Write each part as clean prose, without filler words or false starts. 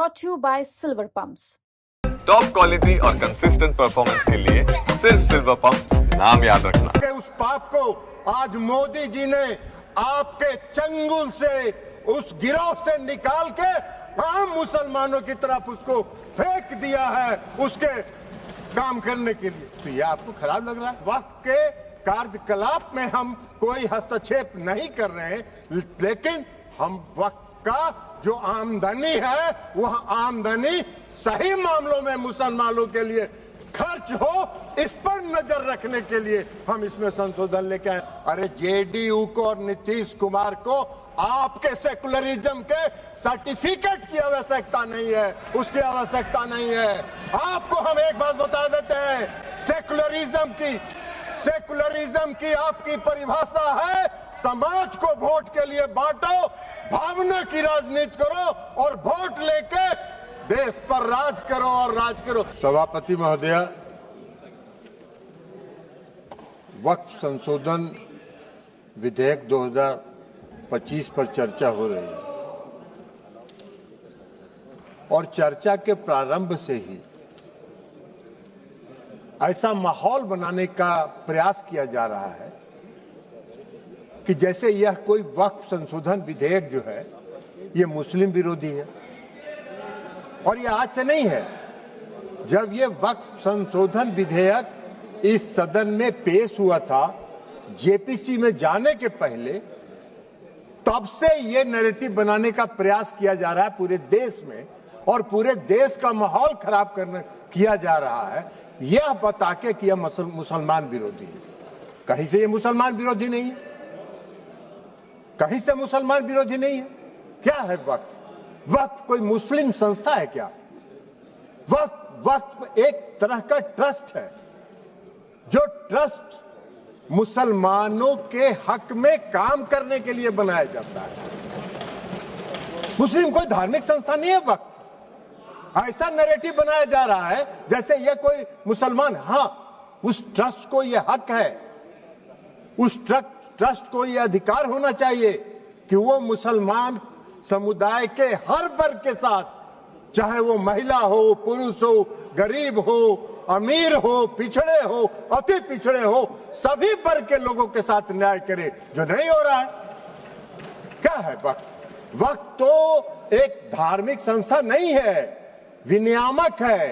brought to you by Silver Pumps. Top quality और consistent performance के लिए सिर्फ सिल्वर पंप्स नाम याद रखना। उस पाप को आज मोदी जी ने आपके चंगुल से, उस गिरोह से निकाल के आम मुसलमानों की तरफ उसको फेंक दिया है उसके काम करने के लिए। तो ये आपको खराब लग रहा है? वक्त के कार्यकलाप में हम कोई हस्तक्षेप नहीं कर रहे हैं, लेकिन हम वक्त का जो आमदनी है वह आमदनी सही मामलों में मुसलमानों के लिए खर्च हो, इस पर नजर रखने के लिए हम इसमें संशोधन लेके आए। अरे जेडीयू को और नीतीश कुमार को आपके सेकुलरिज्म के सर्टिफिकेट की आवश्यकता नहीं है, उसकी आवश्यकता नहीं है। आपको हम एक बात बता देते हैं, सेकुलरिज्म की आपकी परिभाषा है समाज को वोट के लिए बांटो, भावना की राजनीति करो और वोट लेके देश पर राज करो और राज करो। सभापति महोदय, वक्फ संशोधन विधेयक 2025 पर चर्चा हो रही है और चर्चा के प्रारंभ से ही ऐसा माहौल बनाने का प्रयास किया जा रहा है कि जैसे यह कोई वक्फ संशोधन विधेयक जो है ये मुस्लिम विरोधी है। और ये आज से नहीं है, जब ये वक्फ संशोधन विधेयक इस सदन में पेश हुआ था जेपीसी में जाने के पहले, तब से ये नैरेटिव बनाने का प्रयास किया जा रहा है पूरे देश में और पूरे देश का माहौल खराब किया जा रहा है यह बता के कि यह मुसलमान विरोधी है। कहीं से ये मुसलमान विरोधी नहीं है, कहीं से मुसलमान विरोधी नहीं है। क्या है वक्फ? वक्फ कोई मुस्लिम संस्था है क्या? वक्फ एक तरह का ट्रस्ट है, जो ट्रस्ट मुसलमानों के हक में काम करने के लिए बनाया जाता है। मुस्लिम कोई धार्मिक संस्था नहीं है वक्फ। ऐसा नैरेटिव बनाया जा रहा है जैसे ये कोई मुसलमान, हाँ उस ट्रस्ट को ये हक है, उस ट्रस्ट को ये अधिकार होना चाहिए कि वो मुसलमान समुदाय के हर वर्ग के साथ, चाहे वो महिला हो, पुरुष हो, गरीब हो, अमीर हो, पिछड़े हो, अति पिछड़े हो, सभी वर्ग के लोगों के साथ न्याय करे, जो नहीं हो रहा है। क्या है वक्फ? वक्फ तो एक धार्मिक संस्था नहीं है, विनियामक है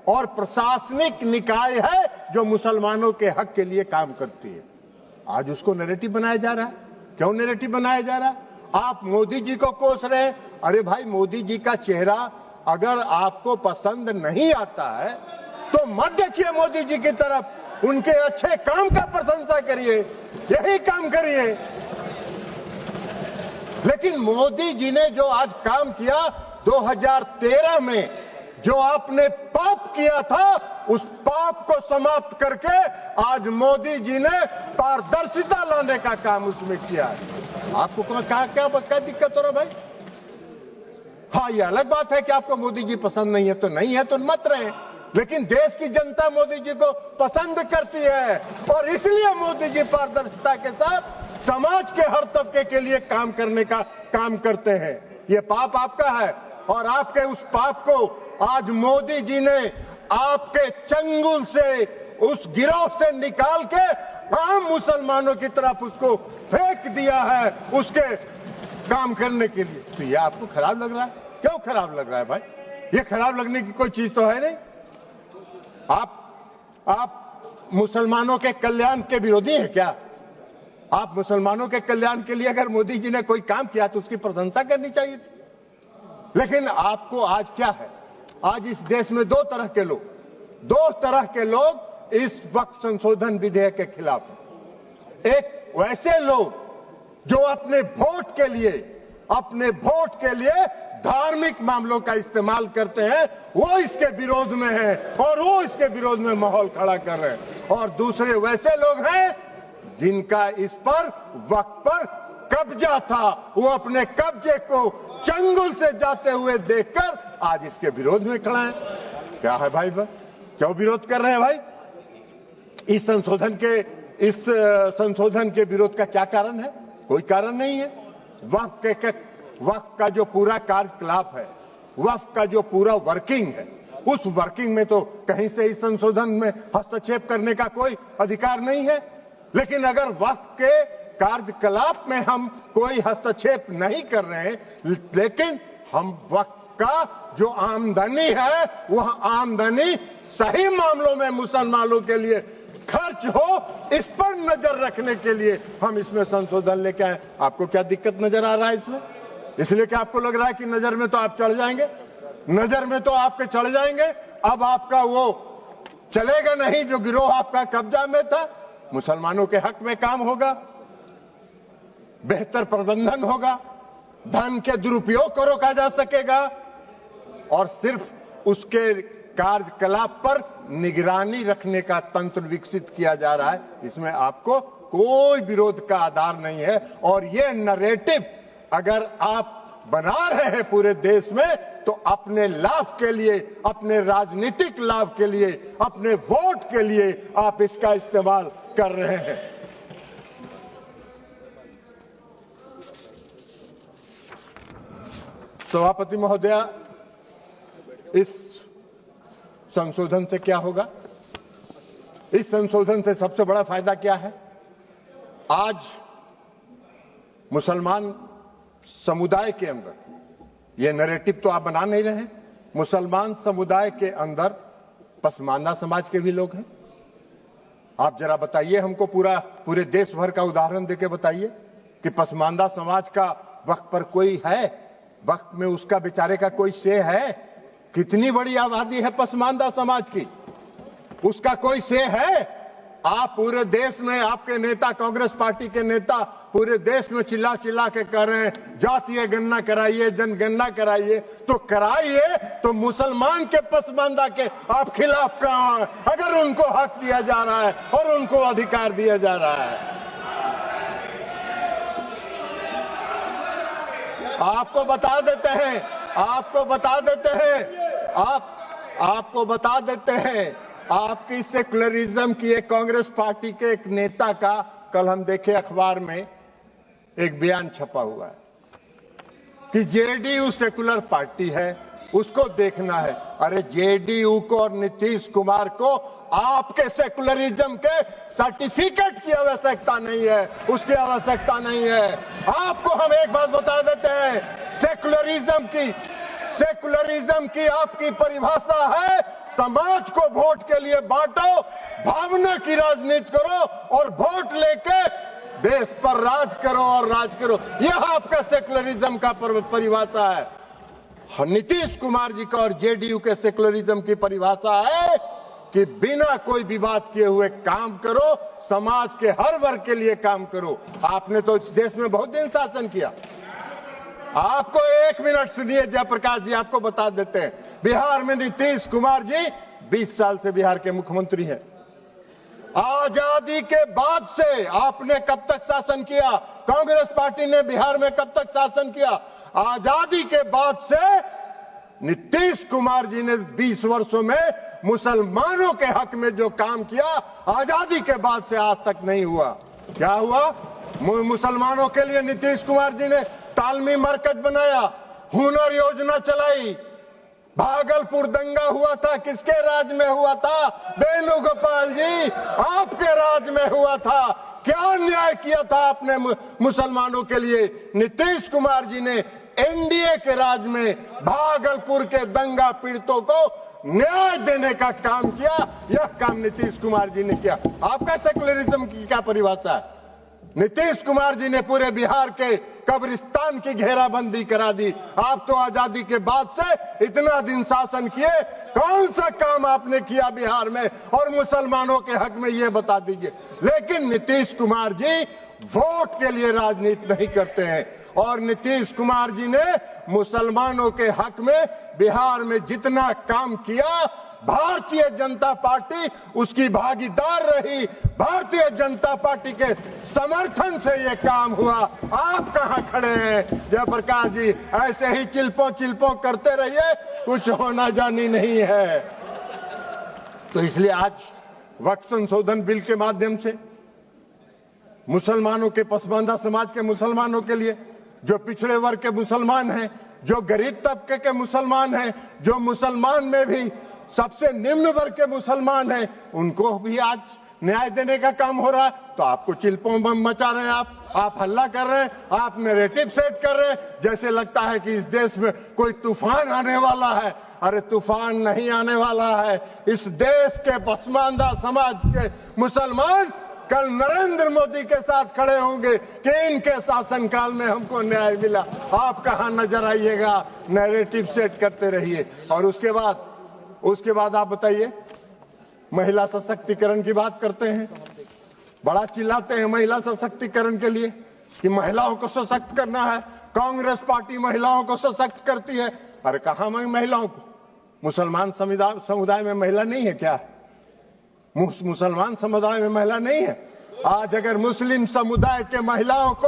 और प्रशासनिक निकाय है जो मुसलमानों के हक के लिए काम करती है। आज उसको नैरेटिव बनाया जा रहा है। क्यों नैरेटिव बनाया जा रहा है? आप मोदी जी को कोस रहे हैं। अरे भाई, मोदी जी का चेहरा अगर आपको पसंद नहीं आता है तो मत देखिए मोदी जी की तरफ, उनके अच्छे काम का प्रशंसा करिए, यही काम करिए। लेकिन मोदी जी ने जो आज काम किया 2013 में, जो आपने पाप किया था, उस पाप को समाप्त करके आज मोदी जी ने पारदर्शिता लाने का काम उसमें किया है। आपको क्या दिक्कत हो रहा भाई? हाँ, ये अलग बात है कि आपको मोदी जी पसंद नहीं है तो नहीं है, तो मत रहे, लेकिन देश की जनता मोदी जी को पसंद करती है और इसलिए मोदी जी पारदर्शिता के साथ समाज के हर तबके के लिए काम करने का काम करते हैं। ये पाप आपका है और आपके उस पाप को आज मोदी जी ने आपके चंगुल से, उस गिरोह से निकाल के आम मुसलमानों की तरफ उसको फेंक दिया है उसके काम करने के लिए। तो ये आपको खराब लग रहा है? क्यों खराब लग रहा है भाई? ये खराब लगने की कोई चीज तो है नहीं। आप मुसलमानों के कल्याण के विरोधी हैं क्या? आप मुसलमानों के कल्याण के लिए अगर मोदी जी ने कोई काम किया तो उसकी प्रशंसा करनी चाहिए थी। लेकिन आपको आज क्या है? आज इस देश में दो तरह के लोग इस वक्फ संशोधन विधेयक के खिलाफ हैं। एक वैसे लोग जो अपने वोट के लिए धार्मिक मामलों का इस्तेमाल करते हैं, वो इसके विरोध में है और वो इसके विरोध में माहौल खड़ा कर रहे हैं। और दूसरे वैसे लोग हैं जिनका इस पर वक्फ पर कब्जा था, वो अपने कब्जे को चंगुल से जाते हुए देखकर आज इसके विरोध में खड़ा है। क्या है भाई? क्यों विरोध कर रहे हैं भाई? इस संशोधन के विरोध का क्या कारण है? कोई कारण नहीं है। वक्फ का जो पूरा कार्यकलाप है वक्फ का जो पूरा वर्किंग है, उस वर्किंग में तो कहीं से इस संशोधन में हस्तक्षेप करने का कोई अधिकार नहीं है। लेकिन अगर वक्फ के कार्यकलाप में हम कोई हस्तक्षेप नहीं कर रहे हैं, लेकिन हम वक्फ का जो आमदनी है वह आमदनी सही मामलों में मुसलमानों के लिए खर्च हो, इस पर नजर रखने के लिए हम इसमें संशोधन लेके आए। आपको क्या दिक्कत नजर आ रहा है इसमें? इसलिए कि आपको लग रहा है कि नजर में तो आप चढ़ जाएंगे, नजर में तो आपके चढ़ जाएंगे, अब आपका वो चलेगा नहीं जो गिरोह आपका कब्जा में था। मुसलमानों के हक में काम होगा, बेहतर प्रबंधन होगा, धन के दुरुपयोग को रोका जा सकेगा और सिर्फ उसके कार्यकलाप पर निगरानी रखने का तंत्र विकसित किया जा रहा है। इसमें आपको कोई विरोध का आधार नहीं है। और ये नैरेटिव अगर आप बना रहे हैं पूरे देश में, तो अपने लाभ के लिए, अपने राजनीतिक लाभ के लिए, अपने वोट के लिए आप इसका इस्तेमाल कर रहे हैं। सभापति महोदया, इस संशोधन से क्या होगा? इस संशोधन से सबसे बड़ा फायदा क्या है? आज मुसलमान समुदाय के अंदर, यह नैरेटिव तो आप बना नहीं रहे हैं, मुसलमान समुदाय के अंदर पसमानदा समाज के भी लोग हैं। आप जरा बताइए हमको, पूरे देश भर का उदाहरण देके बताइए कि पसमानदा समाज का वक्फ पर कोई है, वक्फ में उसका बेचारे का कोई से है? कितनी बड़ी आबादी है पसमानदा समाज की, उसका कोई से है? आप पूरे देश में, आपके नेता, कांग्रेस पार्टी के नेता पूरे देश में चिल्ला चिल्ला के कह रहे हैं जातीय गणना कराइए, जनगणना कराइए। तो कराइए, तो मुसलमान के पसमानदा के आप खिलाफ कहां हैं? अगर उनको हक दिया जा रहा है और उनको अधिकार दिया जा रहा है। आपको बता देते हैं, आपको बता देते हैं, आपकी सेकुलरिज्म की एक कांग्रेस पार्टी के एक नेता का कल हम देखे अखबार में एक बयान छपा हुआ है कि जेडीयू सेकुलर पार्टी है, उसको देखना है। अरे जेडीयू को और नीतीश कुमार को आपके सेकुलरिज्म के सर्टिफिकेट की आवश्यकता नहीं है, उसकी आवश्यकता नहीं है। आपको हम एक बात बता देते हैं, सेकुलरिज्म की आपकी परिभाषा है समाज को वोट के लिए बांटो, भावना की राजनीति करो और वोट लेके देश पर राज करो और राज करो। यह आपका सेकुलरिज्म का परिभाषा है। नीतीश कुमार जी का और जेडीयू के सेकुलरिज्म की परिभाषा है कि बिना कोई विवाद किए हुए काम करो, समाज के हर वर्ग के लिए काम करो। आपने तो इस देश में बहुत दिन शासन किया। आपको एक मिनट सुनिए जयप्रकाश जी, आपको बता देते हैं, बिहार में नीतीश कुमार जी 20 साल से बिहार के मुख्यमंत्री हैं। आजादी के बाद से आपने कब तक शासन किया? कांग्रेस पार्टी ने बिहार में कब तक शासन किया? आजादी के बाद से नीतीश कुमार जी ने 20 वर्षों में मुसलमानों के हक में जो काम किया, आजादी के बाद से आज तक नहीं हुआ। क्या हुआ? मुसलमानों के लिए नीतीश कुमार जी ने तालमी मरकज बनाया, हुनर योजना चलाई। भागलपुर दंगा हुआ था, किसके राज में हुआ था? वेणुगोपाल जी, आपके राज में हुआ था। क्या न्याय किया था आपने मुसलमानों के लिए? नीतीश कुमार जी ने एनडीए के राज में भागलपुर के दंगा पीड़ितों को न्याय देने का काम किया। यह काम नीतीश कुमार जी ने किया। आपका सेकुलरिज्म की क्या परिभाषा है? नीतीश कुमार जी ने पूरे बिहार के कब्रिस्तान की घेराबंदी करा दी। आप तो आजादी के बाद से इतना दिन शासन किए, कौन सा काम आपने किया बिहार में और मुसलमानों के हक में, ये बता दीजिए। लेकिन नीतीश कुमार जी वोट के लिए राजनीति नहीं करते हैं और नीतीश कुमार जी ने मुसलमानों के हक में बिहार में जितना काम किया, भारतीय जनता पार्टी उसकी भागीदार रही। भारतीय जनता पार्टी के समर्थन से ये काम हुआ। आप कहां खड़े हैं जयप्रकाश जी? ऐसे ही चिल्पो करते रहिए, कुछ होना जानी नहीं है। तो इसलिए आज वक्फ संशोधन बिल के माध्यम से मुसलमानों के, पसमानदा समाज के मुसलमानों के लिए, जो पिछड़े वर्ग के मुसलमान हैं, जो गरीब तबके के मुसलमान हैं, जो मुसलमान में भी सबसे निम्न वर्ग के मुसलमान हैं, उनको भी आज न्याय देने का काम हो रहा है। तो आपको चिल्पों बम मचा रहे हैं, आप हल्ला कर रहे हैं, आप नैरेटिव सेट कर रहे हैं, जैसे लगता है कि इस देश में कोई तूफान आने वाला है। अरे तूफान नहीं आने वाला है। इस देश के पसमानदा समाज के मुसलमान कल नरेंद्र मोदी के साथ खड़े होंगे कि इनके शासनकाल में हमको न्याय मिला। आप कहां नजर आइएगा, नैरेटिव सेट करते रहिए। और उसके बाद आप बताइए, महिला सशक्तिकरण की बात करते हैं, बड़ा चिल्लाते हैं महिला सशक्तिकरण के लिए कि महिलाओं को सशक्त करना है, कांग्रेस पार्टी महिलाओं को सशक्त करती है। अरे कहां महिलाओं को? मुसलमान समुदाय में महिला नहीं है क्या? मुसलमान समुदाय में महिला नहीं है? आज अगर मुस्लिम समुदाय के महिलाओं को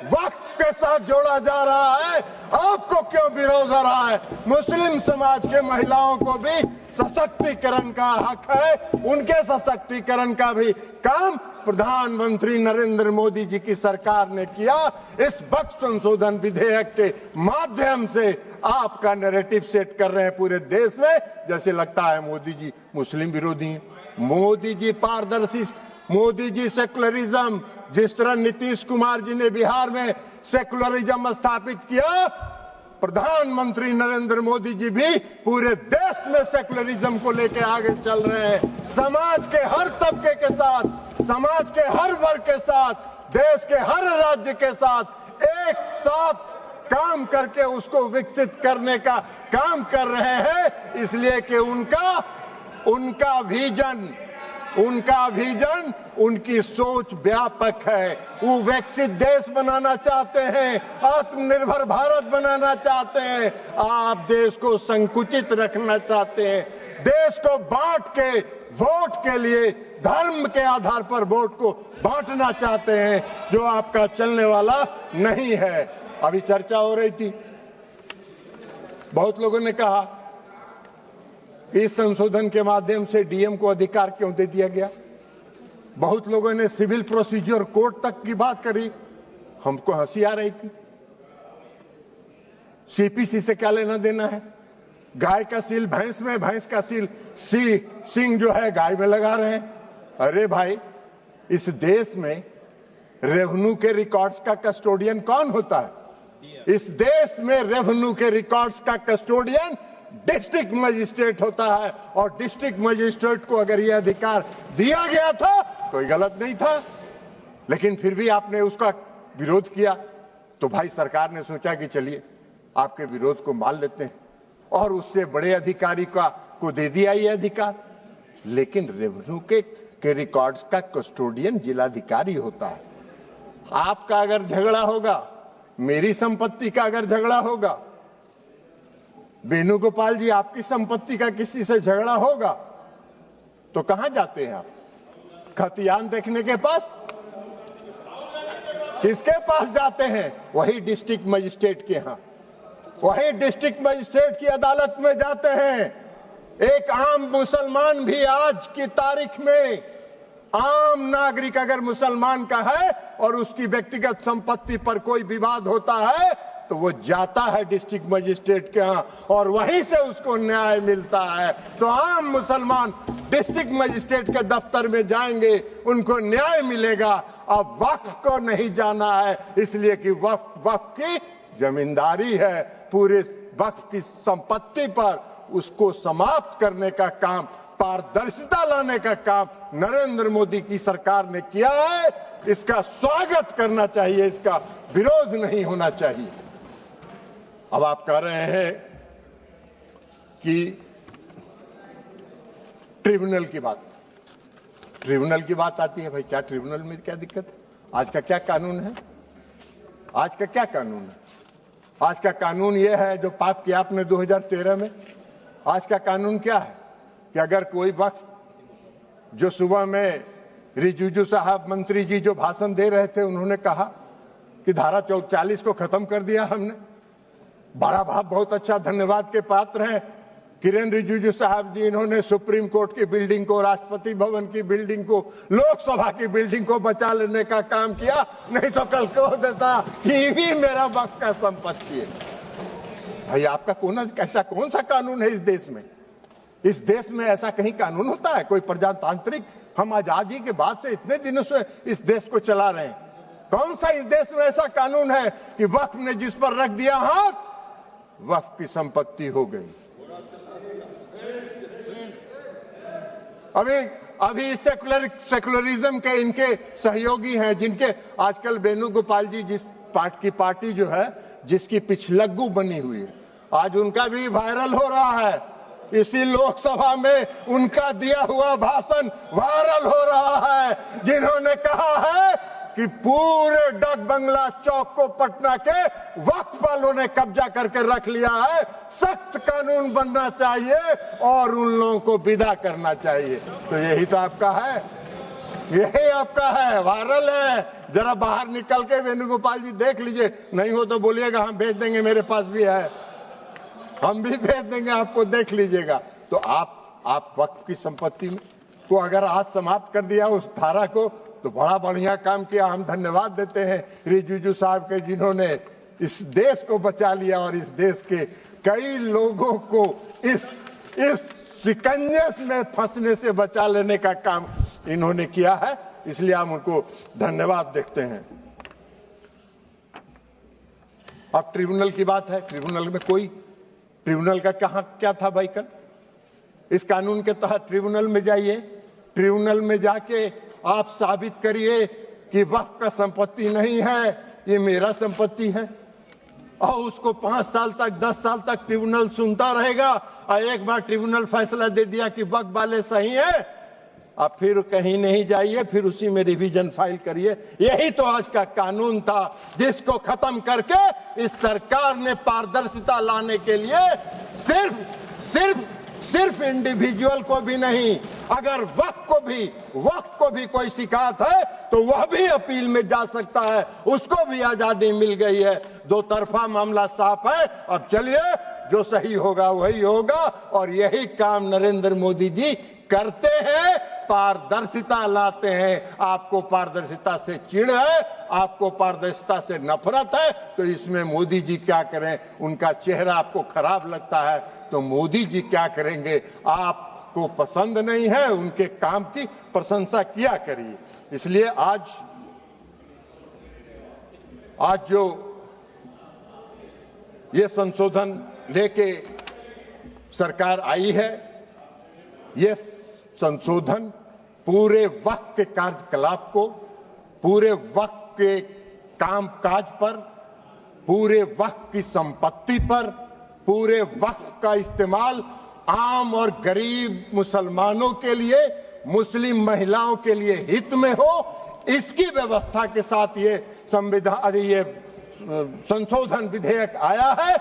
वक्फ के साथ जोड़ा जा रहा है, आपको क्यों विरोध हो रहा है? मुस्लिम समाज के महिलाओं को भी सशक्तिकरण का हक है, उनके सशक्तिकरण का भी काम प्रधानमंत्री नरेंद्र मोदी जी की सरकार ने किया। इस वक्फ संशोधन विधेयक के माध्यम से आपका नैरेटिव सेट कर रहे हैं पूरे देश में, जैसे लगता है मोदी जी मुस्लिम विरोधी हैं। मोदी जी पारदर्शी, मोदी जी सेकुलरिज्म, जिस तरह नीतीश कुमार जी ने बिहार में सेकुलरिज्म स्थापित किया, प्रधानमंत्री नरेंद्र मोदी जी भी पूरे देश में सेकुलरिज्म को लेकर आगे चल रहे हैं। समाज के हर तबके के साथ, समाज के हर वर्ग के साथ, देश के हर राज्य के साथ एक साथ काम करके उसको विकसित करने का काम कर रहे हैं, इसलिए कि उनका विजन, उनकी सोच व्यापक है। वो विकसित देश बनाना चाहते हैं, आत्मनिर्भर भारत बनाना चाहते हैं। आप देश को संकुचित रखना चाहते हैं, देश को बांट के वोट के लिए धर्म के आधार पर वोट को बांटना चाहते हैं, जो आपका चलने वाला नहीं है। अभी चर्चा हो रही थी, बहुत लोगों ने कहा इस संशोधन के माध्यम से डीएम को अधिकार क्यों दे दिया गया। बहुत लोगों ने सिविल प्रोसीजर कोड तक की बात करी, हमको हंसी आ रही थी। सीपीसी से क्या लेना देना है? गाय का सील भैंस में, भैंस का सील सिंह जो है गाय में लगा रहे हैं। अरे भाई, इस देश में रेवेन्यू के रिकॉर्ड्स का कस्टोडियन कौन होता है? इस देश में रेवेन्यू के रिकॉर्ड्स का कस्टोडियन डिस्ट्रिक्ट मजिस्ट्रेट होता है, और डिस्ट्रिक्ट मजिस्ट्रेट को अगर यह अधिकार दिया गया था, कोई गलत नहीं था, लेकिन फिर भी आपने उसका विरोध किया। तो भाई सरकार ने सोचा कि चलिए आपके विरोध को मान लेते हैं, और उससे बड़े अधिकारी को दे दिया ये अधिकार। लेकिन रेवेन्यू के रिकॉर्ड्स का कस्टोडियन जिलाधिकारी होता है। आपका अगर झगड़ा होगा, मेरी संपत्ति का अगर झगड़ा होगा, वेणुगोपाल जी आपकी संपत्ति का किसी से झगड़ा होगा, तो कहां जाते हैं आप? खतियान देखने के पास? किसके पास जाते हैं? वही डिस्ट्रिक्ट मजिस्ट्रेट के यहां, वही डिस्ट्रिक्ट मजिस्ट्रेट की अदालत में जाते हैं। एक आम मुसलमान भी आज की तारीख में, आम नागरिक अगर मुसलमान का है और उसकी व्यक्तिगत संपत्ति पर कोई विवाद होता है, तो वो जाता है डिस्ट्रिक्ट मजिस्ट्रेट के यहां, और वहीं से उसको न्याय मिलता है। तो आम मुसलमान डिस्ट्रिक्ट मजिस्ट्रेट के दफ्तर में जाएंगे, उनको न्याय मिलेगा। अब वक्फ को नहीं जाना है, इसलिए कि वक्फ की जमींदारी है। पूरे वक्फ की संपत्ति पर उसको समाप्त करने का काम, पारदर्शिता लाने का काम नरेंद्र मोदी की सरकार ने किया है। इसका स्वागत करना चाहिए, इसका विरोध नहीं होना चाहिए। अब आप कह रहे हैं कि ट्रिब्यूनल की बात आती है। भाई क्या ट्रिब्यूनल में क्या दिक्कत है? आज का क्या कानून है? आज का क्या कानून है? आज का कानून यह है जो पाप किया आपने 2013 में। आज का कानून क्या है कि अगर कोई वक्त, जो सुबह में रिजिजू साहब मंत्री जी जो भाषण दे रहे थे, उन्होंने कहा कि धारा 40 को खत्म कर दिया हमने। बड़ा बहुत अच्छा धन्यवाद के पात्र हैं किरेन रिजिजू साहब जी। इन्होंने सुप्रीम कोर्ट की बिल्डिंग को, राष्ट्रपति भवन की बिल्डिंग को, लोकसभा की बिल्डिंग को बचा लेने का काम किया, नहीं तो कल कह देता कि भी मेरा वक्त का संपत्ति है। भाई आपका कौन सा कानून है इस देश में? इस देश में ऐसा कहीं कानून होता है? कोई प्रजातांत्रिक, हम आजादी के बाद से इतने दिनों से इस देश को चला रहे हैं, कौन सा इस देश में ऐसा कानून है कि वक्फ ने जिस पर रख दिया हाथ वक्फ की संपत्ति हो गई? अभी सेकुलरिज्म के इनके सहयोगी हैं, जिनके आजकल वेणुगोपाल जी जिस पार्टी जो है जिसकी पिछलग्गू बनी हुई है, आज उनका भी वायरल हो रहा है। इसी लोकसभा में उनका दिया हुआ भाषण वायरल हो रहा है, जिन्होंने कहा है कि पूरे डाक बंगला चौक को पटना के वक्फ वालों ने कब्जा करके रख लिया है, सख्त कानून बनना चाहिए और उन लोगों को विदा करना चाहिए। तो यही तो आपका है, यही आपका है, वायरल है। जरा बाहर निकल के वेणुगोपाल जी देख लीजिए, नहीं हो तो बोलिएगा हम भेज देंगे, मेरे पास भी है, हम भी भेज देंगे आपको, देख लीजिएगा। तो आप वक्फ की संपत्ति को अगर आज समाप्त कर दिया उस धारा को, तो बड़ा बढ़िया काम किया। हम धन्यवाद देते हैं रिजिजू साहब के, जिन्होंने इस देश को बचा लिया और इस देश के कई लोगों को इस शिकंजे में फंसने से बचा लेने का काम इन्होंने किया है, इसलिए हम उनको धन्यवाद देते हैं। अब ट्रिब्यूनल की बात है। ट्रिब्यूनल का क्या था भाई? कल इस कानून के तहत ट्रिब्यूनल में जाइए, ट्रिब्यूनल में जाके आप साबित करिए कि वक्फ का संपत्ति नहीं है, ये मेरा संपत्ति है, और उसको 5 साल तक 10 साल तक ट्रिब्यूनल सुनता रहेगा, और एक बार ट्रिब्यूनल फैसला दे दिया कि वक्फ वाले सही है, अब फिर कहीं नहीं जाइए, फिर उसी में रिवीजन फाइल करिए। यही तो आज का कानून था, जिसको खत्म करके इस सरकार ने पारदर्शिता लाने के लिए सिर्फ इंडिविजुअल को भी नहीं, अगर वक्फ को भी कोई शिकायत है तो वह भी अपील में जा सकता है, उसको भी आजादी मिल गई है। दो तरफा मामला साफ है। अब चलिए, जो सही होगा वही होगा, और यही काम नरेंद्र मोदी जी करते हैं, पारदर्शिता लाते हैं। आपको पारदर्शिता से चिढ़ है, आपको पारदर्शिता से नफरत है, तो इसमें मोदी जी क्या करें? उनका चेहरा आपको खराब लगता है तो मोदी जी क्या करेंगे? आपको पसंद नहीं है, उनके काम की प्रशंसा किया करिए। इसलिए आज जो ये संशोधन लेके सरकार आई है, ये संशोधन पूरे वक्फ के कार्यकलाप को, पूरे वक्फ के कामकाज पर, पूरे वक्फ की संपत्ति पर, पूरे वक्फ का इस्तेमाल आम और गरीब मुसलमानों के लिए, मुस्लिम महिलाओं के लिए हित में हो, इसकी व्यवस्था के साथ ये संशोधन विधेयक आया है।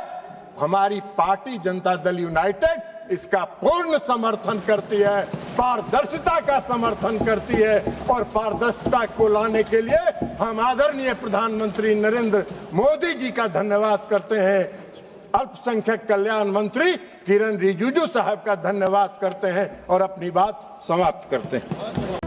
हमारी पार्टी जनता दल यूनाइटेड इसका पूर्ण समर्थन करती है, पारदर्शिता का समर्थन करती है, और पारदर्शिता को लाने के लिए हम आदरणीय प्रधानमंत्री नरेंद्र मोदी जी का धन्यवाद करते हैं। अल्पसंख्यक कल्याण मंत्री किरण रिजिजू साहब का धन्यवाद करते हैं और अपनी बात समाप्त करते हैं।